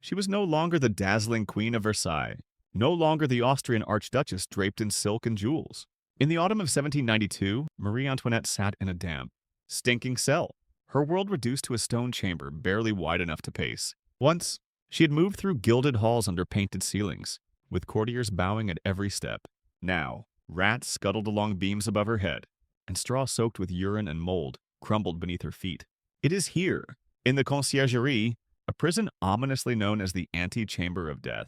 She was no longer the dazzling Queen of Versailles, no longer the Austrian Archduchess draped in silk and jewels. In the autumn of 1792, Marie Antoinette sat in a damp, stinking cell, her world reduced to a stone chamber barely wide enough to pace. Once, she had moved through gilded halls under painted ceilings, with courtiers bowing at every step. Now, rats scuttled along beams above her head, and straw soaked with urine and mold crumbled beneath her feet. It is here, in the Conciergerie, a prison ominously known as the Antechamber of Death,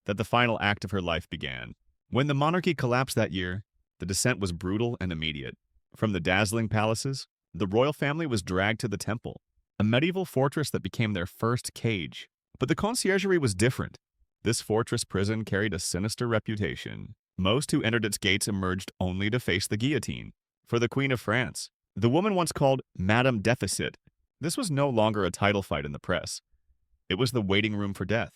that the final act of her life began. When the monarchy collapsed that year, the descent was brutal and immediate. From the dazzling palaces, the royal family was dragged to the temple, a medieval fortress that became their first cage. But the Conciergerie was different. This fortress prison carried a sinister reputation. Most who entered its gates emerged only to face the guillotine. For the Queen of France, the woman once called Madame Deficit, this was no longer a title fight in the press. It was the waiting room for death.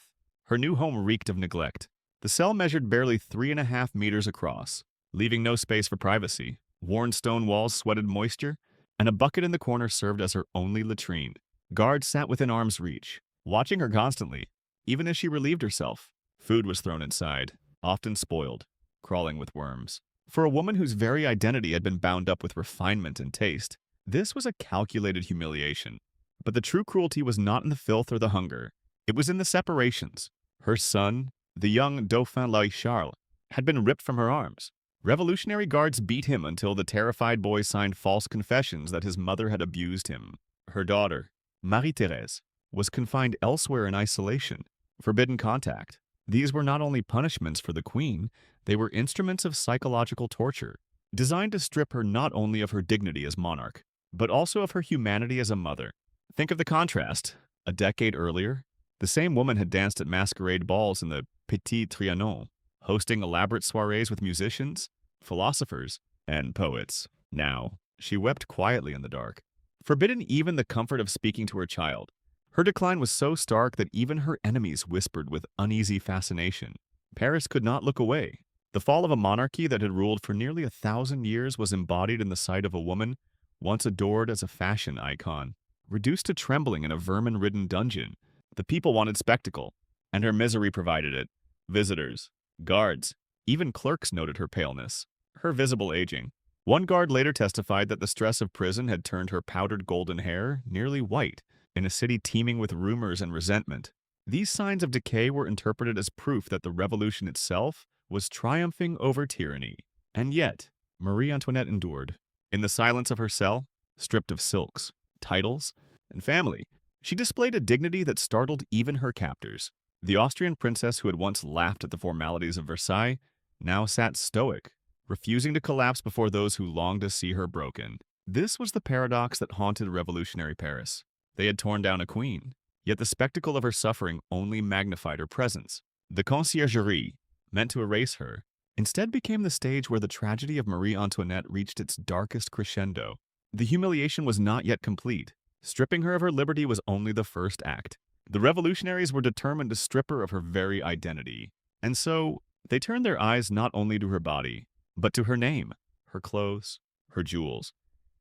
Her new home reeked of neglect. The cell measured barely 3.5 meters across, leaving no space for privacy. Worn stone walls sweated moisture, and a bucket in the corner served as her only latrine. Guards sat within arm's reach, watching her constantly. Even as she relieved herself, food was thrown inside, often spoiled, crawling with worms. For a woman whose very identity had been bound up with refinement and taste, this was a calculated humiliation. But the true cruelty was not in the filth or the hunger. It was in the separations. Her son, the young Dauphin Louis Charles, had been ripped from her arms. Revolutionary guards beat him until the terrified boy signed false confessions that his mother had abused him. Her daughter, Marie-Thérèse, was confined elsewhere in isolation, forbidden contact. These were not only punishments for the queen, they were instruments of psychological torture, designed to strip her not only of her dignity as monarch, but also of her humanity as a mother. Think of the contrast. A decade earlier, the same woman had danced at masquerade balls in the Petit Trianon, hosting elaborate soirees with musicians, philosophers, and poets. Now, she wept quietly in the dark, forbidden even the comfort of speaking to her child. Her decline was so stark that even her enemies whispered with uneasy fascination. Paris could not look away. The fall of a monarchy that had ruled for nearly 1,000 years was embodied in the sight of a woman once adored as a fashion icon. Reduced to trembling in a vermin-ridden dungeon, the people wanted spectacle, and her misery provided it. Visitors, guards, even clerks noted her paleness, her visible aging. One guard later testified that the stress of prison had turned her powdered golden hair nearly white in a city teeming with rumors and resentment. These signs of decay were interpreted as proof that the revolution itself was triumphing over tyranny. And yet, Marie Antoinette endured. In the silence of her cell, stripped of silks, titles, and family, she displayed a dignity that startled even her captors. The Austrian princess who had once laughed at the formalities of Versailles now sat stoic, refusing to collapse before those who longed to see her broken. This was the paradox that haunted revolutionary Paris. They had torn down a queen, yet the spectacle of her suffering only magnified her presence. The Conciergerie, meant to erase her, instead became the stage where the tragedy of Marie Antoinette reached its darkest crescendo. The humiliation was not yet complete. Stripping her of her liberty was only the first act. The revolutionaries were determined to strip her of her very identity. And so, they turned their eyes not only to her body, but to her name, her clothes, her jewels,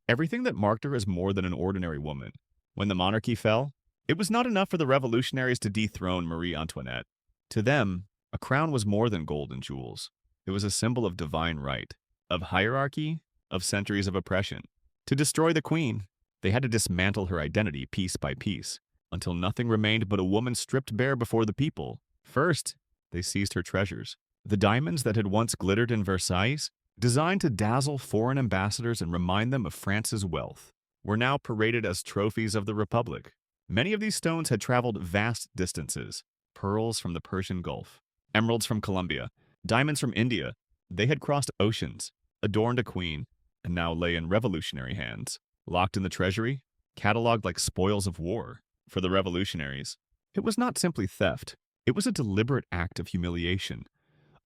everything that marked her as more than an ordinary woman. When the monarchy fell, it was not enough for the revolutionaries to dethrone Marie Antoinette. To them, a crown was more than gold and jewels. It was a symbol of divine right, of hierarchy, of centuries of oppression. To destroy the queen, they had to dismantle her identity piece by piece, until nothing remained but a woman stripped bare before the people. First, they seized her treasures. The diamonds that had once glittered in Versailles, designed to dazzle foreign ambassadors and remind them of France's wealth, were now paraded as trophies of the Republic. Many of these stones had traveled vast distances. Pearls from the Persian Gulf, emeralds from Colombia, diamonds from India. They had crossed oceans, adorned a queen, and now lay in revolutionary hands, locked in the treasury, catalogued like spoils of war. For the revolutionaries, it was not simply theft. It was a deliberate act of humiliation,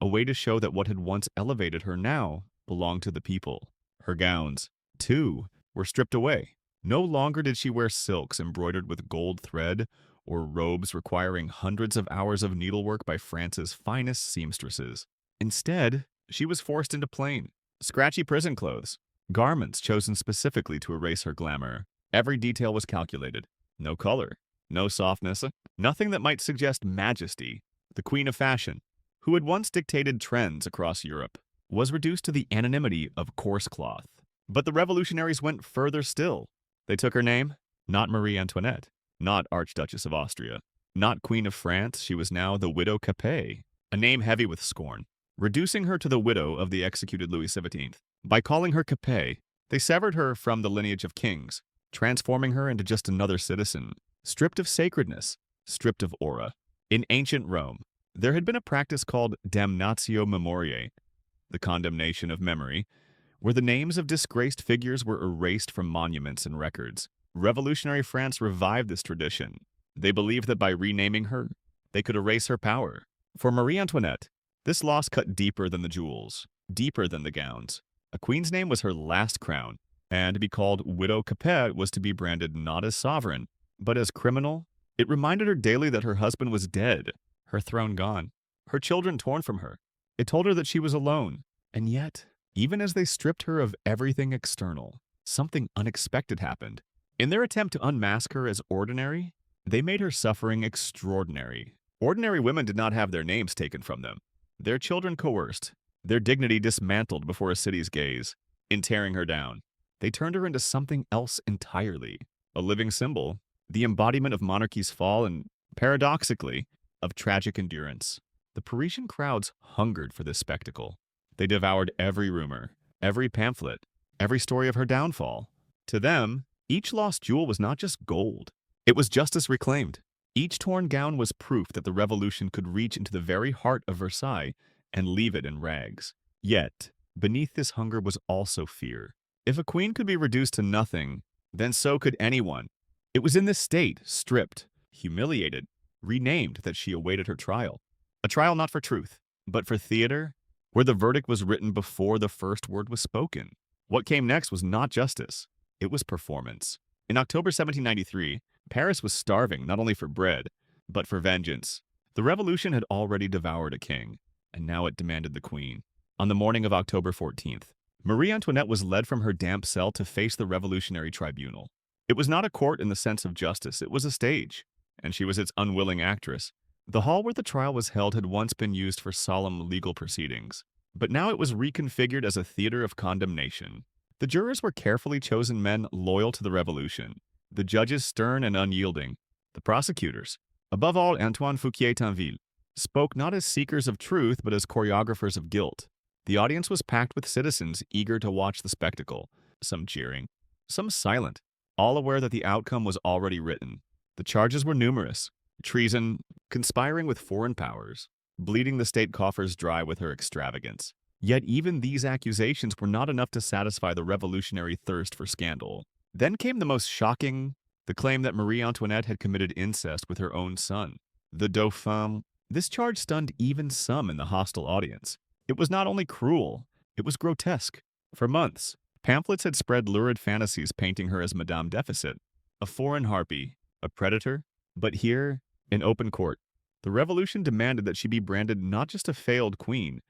a way to show that what had once elevated her now belonged to the people. Her gowns, too, were stripped away. No longer did she wear silks embroidered with gold thread or robes requiring hundreds of hours of needlework by France's finest seamstresses. Instead, she was forced into plain, scratchy prison clothes, garments chosen specifically to erase her glamour. Every detail was calculated. No color, No softness, nothing that might suggest majesty. The queen of fashion, who had once dictated trends across Europe, was reduced to the anonymity of coarse cloth. But the revolutionaries went further still. They took her name, not Marie Antoinette, not Archduchess of Austria, not Queen of France. She was now the Widow Capet, a name heavy with scorn, reducing her to the widow of the executed Louis XVII. By calling her Capet, they severed her from the lineage of kings, transforming her into just another citizen, stripped of sacredness, stripped of aura. In ancient Rome, there had been a practice called damnatio memoriae, the condemnation of memory, where the names of disgraced figures were erased from monuments and records. Revolutionary France revived this tradition. They believed that by renaming her, they could erase her power. For Marie Antoinette, this loss cut deeper than the jewels, deeper than the gowns. A queen's name was her last crown, and to be called Widow Capet was to be branded not as sovereign, but as criminal. It reminded her daily that her husband was dead, her throne gone, her children torn from her. It told her that she was alone. And yet, even as they stripped her of everything external, something unexpected happened. In their attempt to unmask her as ordinary, they made her suffering extraordinary. Ordinary women did not have their names taken from them, their children coerced, their dignity dismantled before a city's gaze. In tearing her down, they turned her into something else entirely, a living symbol, the embodiment of monarchy's fall and, paradoxically, of tragic endurance. The Parisian crowds hungered for this spectacle. They devoured every rumor, every pamphlet, every story of her downfall. To them, each lost jewel was not just gold. It was justice reclaimed. Each torn gown was proof that the revolution could reach into the very heart of Versailles and leave it in rags. Yet, beneath this hunger was also fear. If a queen could be reduced to nothing, then so could anyone. It was in this state, stripped, humiliated, renamed, that she awaited her trial. A trial not for truth, but for theater, where the verdict was written before the first word was spoken. What came next was not justice, it was performance. In October 1793, Paris was starving not only for bread, but for vengeance. The revolution had already devoured a king, and now it demanded the queen. On the morning of October 14th, Marie Antoinette was led from her damp cell to face the revolutionary tribunal. It was not a court in the sense of justice, it was a stage, and she was its unwilling actress. The hall where the trial was held had once been used for solemn legal proceedings, but now it was reconfigured as a theater of condemnation. The jurors were carefully chosen men loyal to the revolution, the judges stern and unyielding, the prosecutors, above all Antoine Fouquier-Tinville, spoke not as seekers of truth but as choreographers of guilt. The audience was packed with citizens eager to watch the spectacle, some cheering, some silent, all aware that the outcome was already written. The charges were numerous: treason, conspiring with foreign powers, bleeding the state coffers dry with her extravagance. Yet even these accusations were not enough to satisfy the revolutionary thirst for scandal. Then came the most shocking, the claim that Marie Antoinette had committed incest with her own son, the Dauphin. This charge stunned even some in the hostile audience. It was not only cruel, it was grotesque. For months, pamphlets had spread lurid fantasies painting her as Madame Deficit, a foreign harpy, a predator. But here, in open court, the revolution demanded that she be branded not just a failed queen,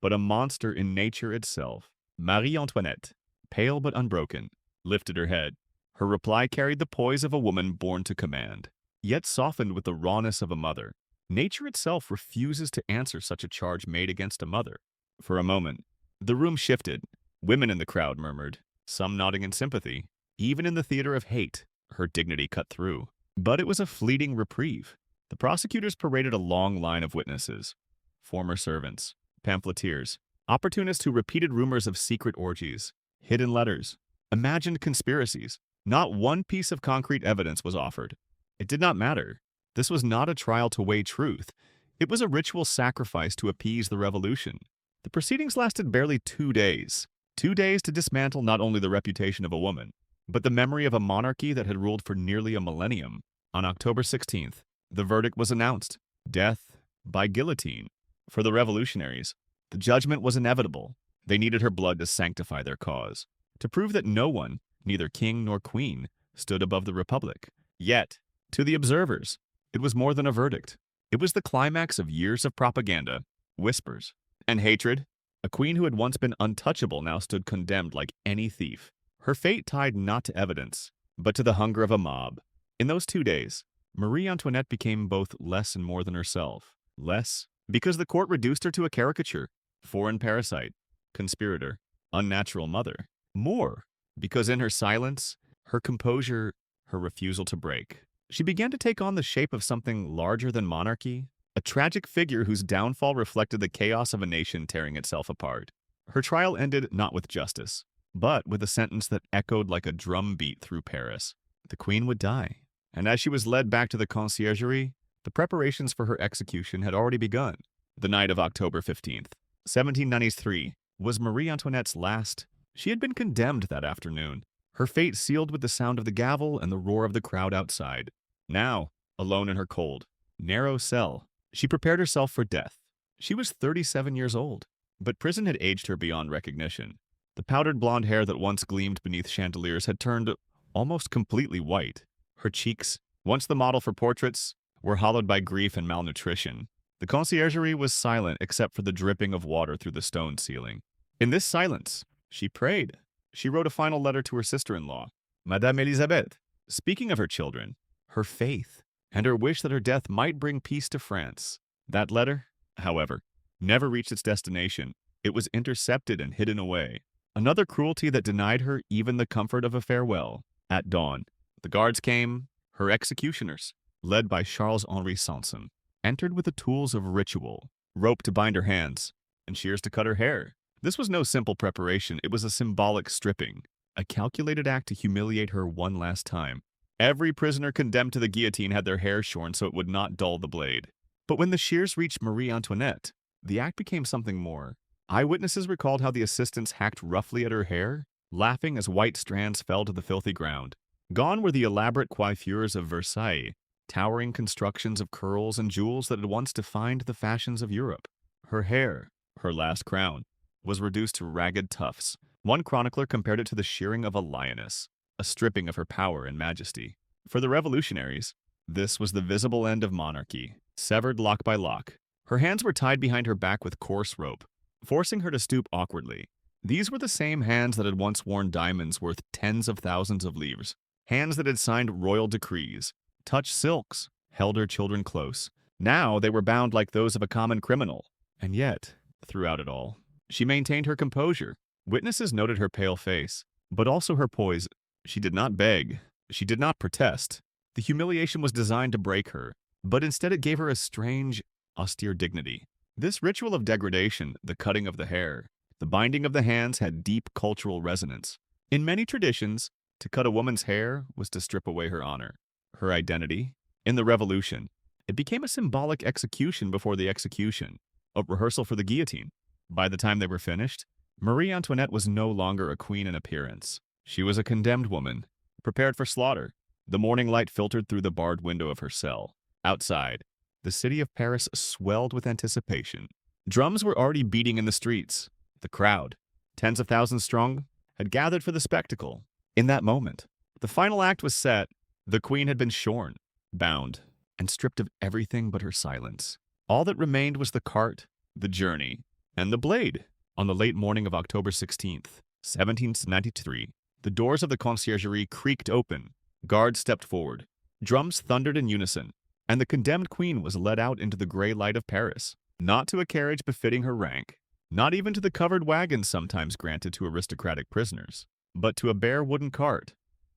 but a monster in nature itself. Marie Antoinette, pale but unbroken, lifted her head. Her reply carried the poise of a woman born to command, yet softened with the rawness of a mother. Nature itself refuses to answer such a charge made against a mother. For a moment, the room shifted. Women in the crowd murmured, some nodding in sympathy. Even in the theater of hate, her dignity cut through. But it was a fleeting reprieve. The prosecutors paraded a long line of witnesses: former servants, pamphleteers, opportunists who repeated rumors of secret orgies, hidden letters, imagined conspiracies. Not one piece of concrete evidence was offered. It did not matter. This was not a trial to weigh truth. It was a ritual sacrifice to appease the revolution. The proceedings lasted barely 2 days. 2 days to dismantle not only the reputation of a woman, but the memory of a monarchy that had ruled for nearly a millennium. On October 16th, the verdict was announced: death by guillotine. For the revolutionaries, the judgment was inevitable. They needed her blood to sanctify their cause, to prove that no one, neither king nor queen, stood above the republic. Yet, to the observers, it was more than a verdict. It was the climax of years of propaganda, whispers, and hatred. A queen who had once been untouchable now stood condemned like any thief. Her fate tied not to evidence, but to the hunger of a mob. In those 2 days, Marie Antoinette became both less and more than herself. Less, because the court reduced her to a caricature, foreign parasite, conspirator, unnatural mother. More, because in her silence, her composure, her refusal to break, she began to take on the shape of something larger than monarchy, a tragic figure whose downfall reflected the chaos of a nation tearing itself apart. Her trial ended not with justice, but with a sentence that echoed like a drum beat through Paris. The queen would die, and as she was led back to the conciergerie, the preparations for her execution had already begun. The night of October 15th, 1793, was Marie Antoinette's last. She had been condemned that afternoon, her fate sealed with the sound of the gavel and the roar of the crowd outside. Now, alone in her cold, narrow cell, she prepared herself for death. She was 37 years old, but prison had aged her beyond recognition. The powdered blonde hair that once gleamed beneath chandeliers had turned almost completely white. Her cheeks, once the model for portraits, were hollowed by grief and malnutrition. The conciergerie was silent except for the dripping of water through the stone ceiling. In this silence, she prayed. She wrote a final letter to her sister-in-law, Madame Elisabeth, speaking of her children, her faith, and her wish that her death might bring peace to France. That letter, however, never reached its destination. It was intercepted and hidden away. Another cruelty that denied her even the comfort of a farewell. At dawn, the guards came, her executioners, led by Charles-Henri Sanson, entered with the tools of ritual, rope to bind her hands, and shears to cut her hair. This was no simple preparation, it was a symbolic stripping, a calculated act to humiliate her one last time. Every prisoner condemned to the guillotine had their hair shorn so it would not dull the blade. But when the shears reached Marie Antoinette, the act became something more. Eyewitnesses recalled how the assistants hacked roughly at her hair, laughing as white strands fell to the filthy ground. Gone were the elaborate coiffures of Versailles, towering constructions of curls and jewels that had once defined the fashions of Europe. Her hair, her last crown, was reduced to ragged tufts. One chronicler compared it to the shearing of a lioness, a stripping of her power and majesty. For the revolutionaries, this was the visible end of monarchy, severed lock by lock. Her hands were tied behind her back with coarse rope, forcing her to stoop awkwardly. These were the same hands that had once worn diamonds worth tens of thousands of livres, hands that had signed royal decrees, touched silks, held her children close. Now they were bound like those of a common criminal. And yet, throughout it all, she maintained her composure. Witnesses noted her pale face, but also her poise. She did not beg. She did not protest. The humiliation was designed to break her, but instead it gave her a strange, austere dignity. This ritual of degradation, the cutting of the hair, the binding of the hands, had deep cultural resonance. In many traditions, to cut a woman's hair was to strip away her honor, her identity. In the Revolution, it became a symbolic execution before the execution, a rehearsal for the guillotine. By the time they were finished, Marie Antoinette was no longer a queen in appearance. She was a condemned woman, prepared for slaughter. The morning light filtered through the barred window of her cell. Outside, the city of Paris swelled with anticipation. Drums were already beating in the streets. The crowd, tens of thousands strong, had gathered for the spectacle. In that moment, the final act was set. The queen had been shorn, bound, and stripped of everything but her silence. All that remained was the cart, the journey, and the blade. On the late morning of October 16th, 1793, the doors of the conciergerie creaked open. Guards stepped forward. Drums thundered in unison, and the condemned queen was led out into the gray light of Paris, not to a carriage befitting her rank, not even to the covered wagons sometimes granted to aristocratic prisoners, but to a bare wooden cart,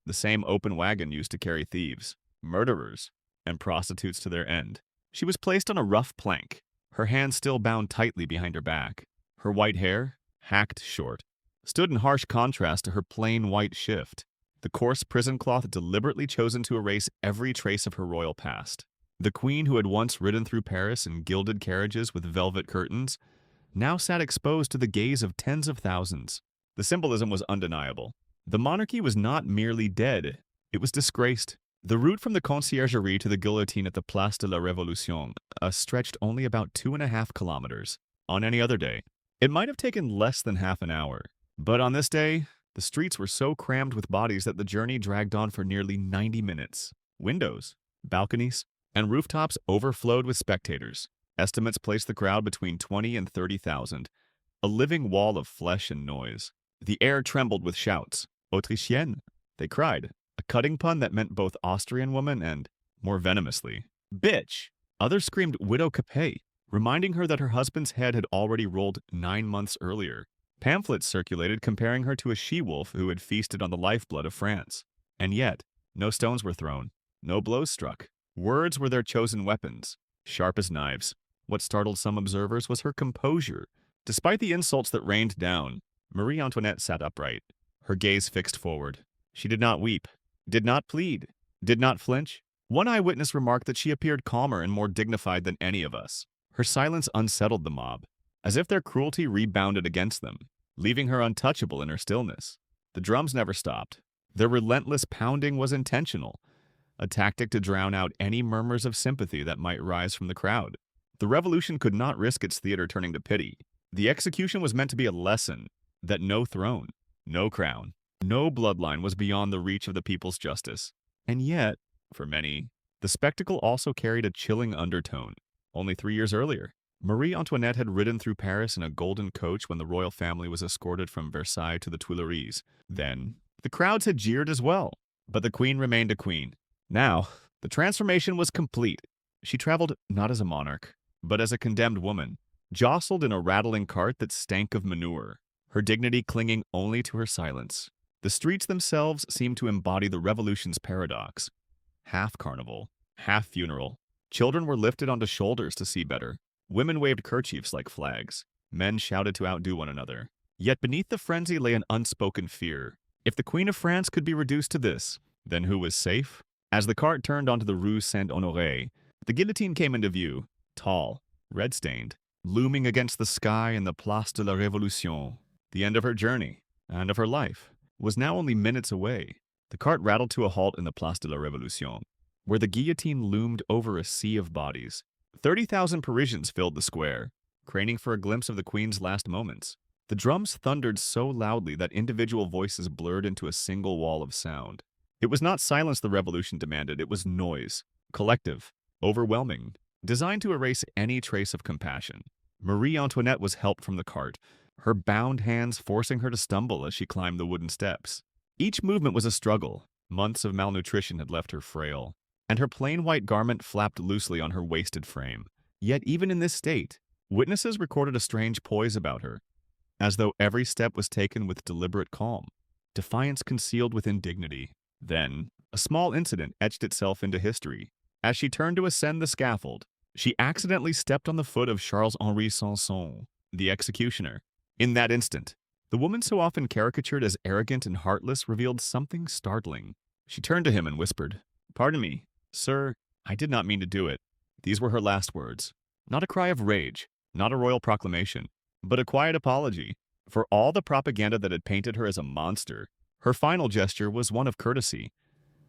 the same open wagon used to carry thieves, murderers, and prostitutes to their end. She was placed on a rough plank, her hands still bound tightly behind her back. Her white hair, hacked short, stood in harsh contrast to her plain white shift, the coarse prison cloth deliberately chosen to erase every trace of her royal past. The queen who had once ridden through Paris in gilded carriages with velvet curtains now sat exposed to the gaze of tens of thousands. The symbolism was undeniable. The monarchy was not merely dead, it was disgraced. The route from the conciergerie to the guillotine at the Place de la Révolution stretched only about 2.5 kilometers. On any other day, it might have taken less than half an hour. But on this day, the streets were so crammed with bodies that the journey dragged on for nearly 90 minutes. Windows, balconies, and rooftops overflowed with spectators. Estimates placed the crowd between 20 and 30,000, a living wall of flesh and noise. The air trembled with shouts. Autrichienne, they cried, a cutting pun that meant both Austrian woman and more venomously, "Bitch!" Others screamed "Widow Capet," reminding her that her husband's head had already rolled 9 months earlier. Pamphlets circulated comparing her to a she-wolf who had feasted on the lifeblood of France. And yet, no stones were thrown, no blows struck. Words were their chosen weapons, sharp as knives. What startled some observers was her composure. Despite the insults that rained down, Marie Antoinette sat upright, her gaze fixed forward. She did not weep, did not plead, did not flinch. One eyewitness remarked that she appeared calmer and more dignified than any of us. Her silence unsettled the mob, as if their cruelty rebounded against them, leaving her untouchable in her stillness. The drums never stopped. Their relentless pounding was intentional, a tactic to drown out any murmurs of sympathy that might rise from the crowd. The revolution could not risk its theater turning to pity. The execution was meant to be a lesson that no throne, no crown, no bloodline was beyond the reach of the people's justice. And yet, for many, the spectacle also carried a chilling undertone. Only 3 years earlier, Marie Antoinette had ridden through Paris in a golden coach when the royal family was escorted from Versailles to the Tuileries. Then, the crowds had jeered as well, but the queen remained a queen. Now, the transformation was complete. She traveled not as a monarch, but as a condemned woman, jostled in a rattling cart that stank of manure, her dignity clinging only to her silence. The streets themselves seemed to embody the revolution's paradox. Half carnival, half funeral. Children were lifted onto shoulders to see better. Women waved kerchiefs like flags. Men shouted to outdo one another. Yet beneath the frenzy lay an unspoken fear. If the Queen of France could be reduced to this, then who was safe? As the cart turned onto the Rue Saint-Honoré, the guillotine came into view, tall, red-stained, looming against the sky in the Place de la Révolution. The end of her journey, and of her life, was now only minutes away. The cart rattled to a halt in the Place de la Révolution, where the guillotine loomed over a sea of bodies. 30,000 Parisians filled the square, craning for a glimpse of the Queen's last moments. The drums thundered so loudly that individual voices blurred into a single wall of sound. It was not silence the revolution demanded, it was noise, collective, overwhelming, designed to erase any trace of compassion. Marie Antoinette was helped from the cart, her bound hands forcing her to stumble as she climbed the wooden steps. Each movement was a struggle. Months of malnutrition had left her frail, and her plain white garment flapped loosely on her wasted frame. Yet even in this state, witnesses recorded a strange poise about her, as though every step was taken with deliberate calm, defiance concealed within dignity. Then, a small incident etched itself into history. As she turned to ascend the scaffold, she accidentally stepped on the foot of Charles-Henri Sanson, the executioner. In that instant, the woman so often caricatured as arrogant and heartless revealed something startling. She turned to him and whispered, "Pardon me, sir, I did not mean to do it." These were her last words. Not a cry of rage, not a royal proclamation, but a quiet apology. For all the propaganda that had painted her as a monster, her final gesture was one of courtesy,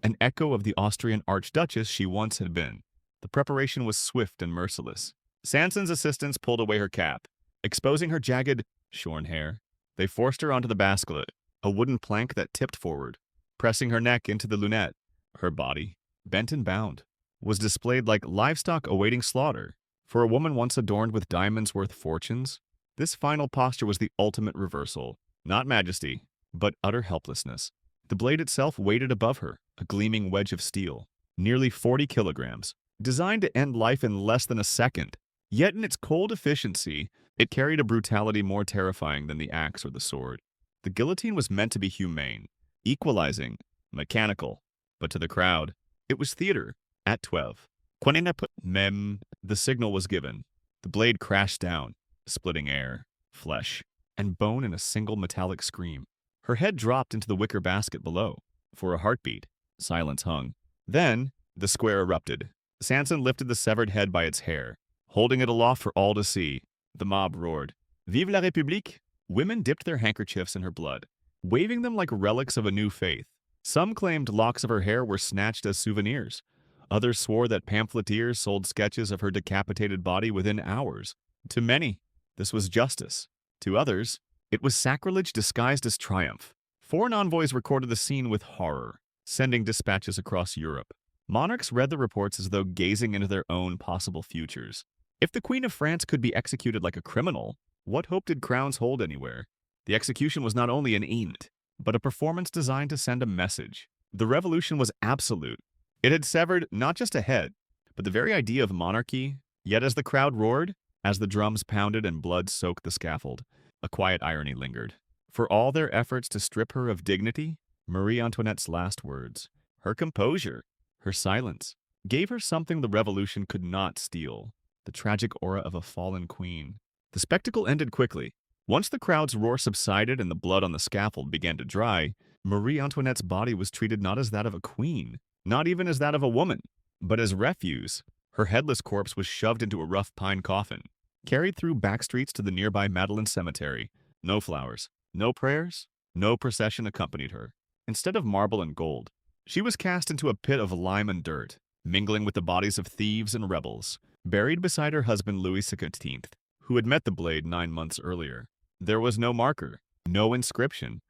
an echo of the Austrian archduchess she once had been. The preparation was swift and merciless. Sanson's assistants pulled away her cap, exposing her jagged, shorn hair. They forced her onto the basculet, a wooden plank that tipped forward, pressing her neck into the lunette. Her body, bent and bound, was displayed like livestock awaiting slaughter. For a woman once adorned with diamonds worth fortunes, this final posture was the ultimate reversal. Not majesty, but utter helplessness. The blade itself weighted above her, a gleaming wedge of steel, nearly 40 kilograms, designed to end life in less than a second. Yet in its cold efficiency, it carried a brutality more terrifying than the axe or the sword. The guillotine was meant to be humane, equalizing, mechanical, but to the crowd, it was theater. At 12, the signal was given. The blade crashed down, splitting air, flesh, and bone in a single metallic scream. Her head dropped into the wicker basket below. For a heartbeat, silence hung. Then, the square erupted. Sanson lifted the severed head by its hair, holding it aloft for all to see. The mob roared, "Vive la République!" Women dipped their handkerchiefs in her blood, waving them like relics of a new faith. Some claimed locks of her hair were snatched as souvenirs. Others swore that pamphleteers sold sketches of her decapitated body within hours. To many, this was justice. To others, it was sacrilege disguised as triumph. Foreign envoys recorded the scene with horror, sending dispatches across Europe. Monarchs read the reports as though gazing into their own possible futures. If the Queen of France could be executed like a criminal, what hope did crowns hold anywhere? The execution was not only an event, but a performance designed to send a message. The revolution was absolute. It had severed not just a head, but the very idea of monarchy. Yet as the crowd roared, as the drums pounded and blood soaked the scaffold, a quiet irony lingered. For all their efforts to strip her of dignity, Marie Antoinette's last words, her composure, her silence, gave her something the revolution could not steal, the tragic aura of a fallen queen. The spectacle ended quickly. Once the crowd's roar subsided and the blood on the scaffold began to dry, Marie Antoinette's body was treated not as that of a queen, not even as that of a woman, but as refuse. Her headless corpse was shoved into a rough pine coffin, carried through back streets to the nearby Madeleine Cemetery. No flowers, no prayers, no procession accompanied her. Instead of marble and gold, she was cast into a pit of lime and dirt, mingling with the bodies of thieves and rebels, buried beside her husband Louis XVI, who had met the blade 9 months earlier. There was no marker, no inscription,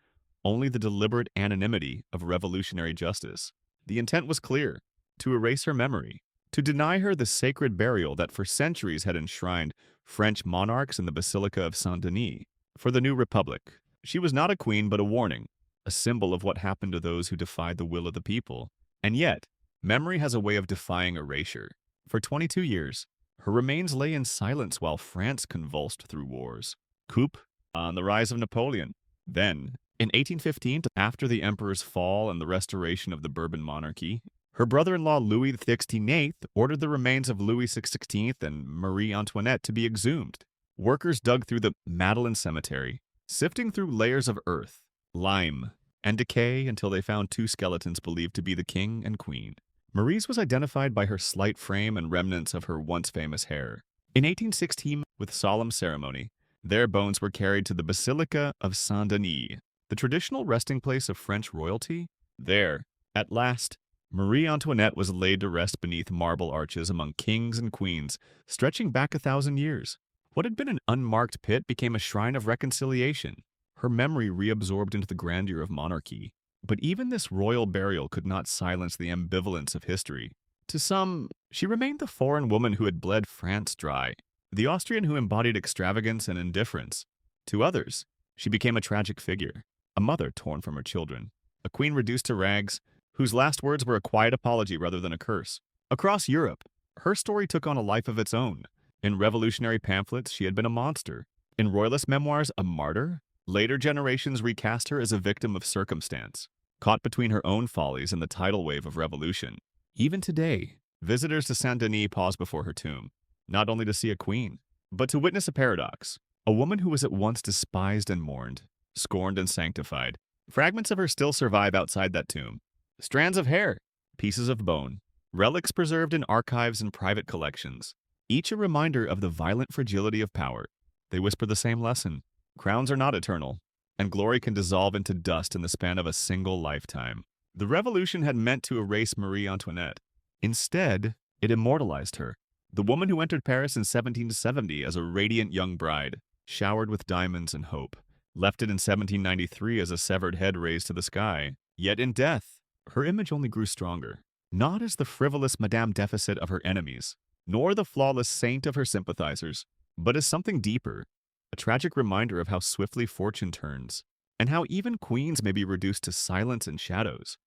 only the deliberate anonymity of revolutionary justice. The intent was clear: to erase her memory, to deny her the sacred burial that for centuries had enshrined French monarchs in the Basilica of Saint-Denis. For the new republic, she was not a queen but a warning, a symbol of what happened to those who defied the will of the people. And yet, memory has a way of defying erasure. For 22 years, her remains lay in silence while France convulsed through wars. Coup on the rise of Napoleon. Then, in 1815, after the emperor's fall and the restoration of the Bourbon monarchy, her brother-in-law Louis XVI ordered the remains of Louis XVI and Marie Antoinette to be exhumed. Workers dug through the Madeleine Cemetery, sifting through layers of earth, lime, and decay until they found 2 skeletons believed to be the king and queen. Marie's was identified by her slight frame and remnants of her once famous hair. In 1816, with solemn ceremony, their bones were carried to the Basilica of Saint-Denis, the traditional resting place of French royalty. There, at last, Marie Antoinette was laid to rest beneath marble arches among kings and queens, stretching back 1,000 years. What had been an unmarked pit became a shrine of reconciliation, her memory reabsorbed into the grandeur of monarchy. But even this royal burial could not silence the ambivalence of history. To some, she remained the foreign woman who had bled France dry, the Austrian who embodied extravagance and indifference. To others, she became a tragic figure, a mother torn from her children, a queen reduced to rags, whose last words were a quiet apology rather than a curse. Across Europe, her story took on a life of its own. In revolutionary pamphlets, she had been a monster. In royalist memoirs, a martyr. Later generations recast her as a victim of circumstance, caught between her own follies and the tidal wave of revolution. Even today, visitors to Saint-Denis pause before her tomb, not only to see a queen, but to witness a paradox, a woman who was at once despised and mourned, scorned and sanctified. Fragments of her still survive outside that tomb. Strands of hair, pieces of bone, relics preserved in archives and private collections, each a reminder of the violent fragility of power. They whisper the same lesson: crowns are not eternal, and glory can dissolve into dust in the span of a single lifetime. The revolution had meant to erase Marie Antoinette. Instead, it immortalized her, the woman who entered Paris in 1770 as a radiant young bride, showered with diamonds and hope, left it in 1793 as a severed head raised to the sky. Yet in death, her image only grew stronger, not as the frivolous Madame Deficit of her enemies, nor the flawless saint of her sympathizers, but as something deeper, a tragic reminder of how swiftly fortune turns, and how even queens may be reduced to silence and shadows.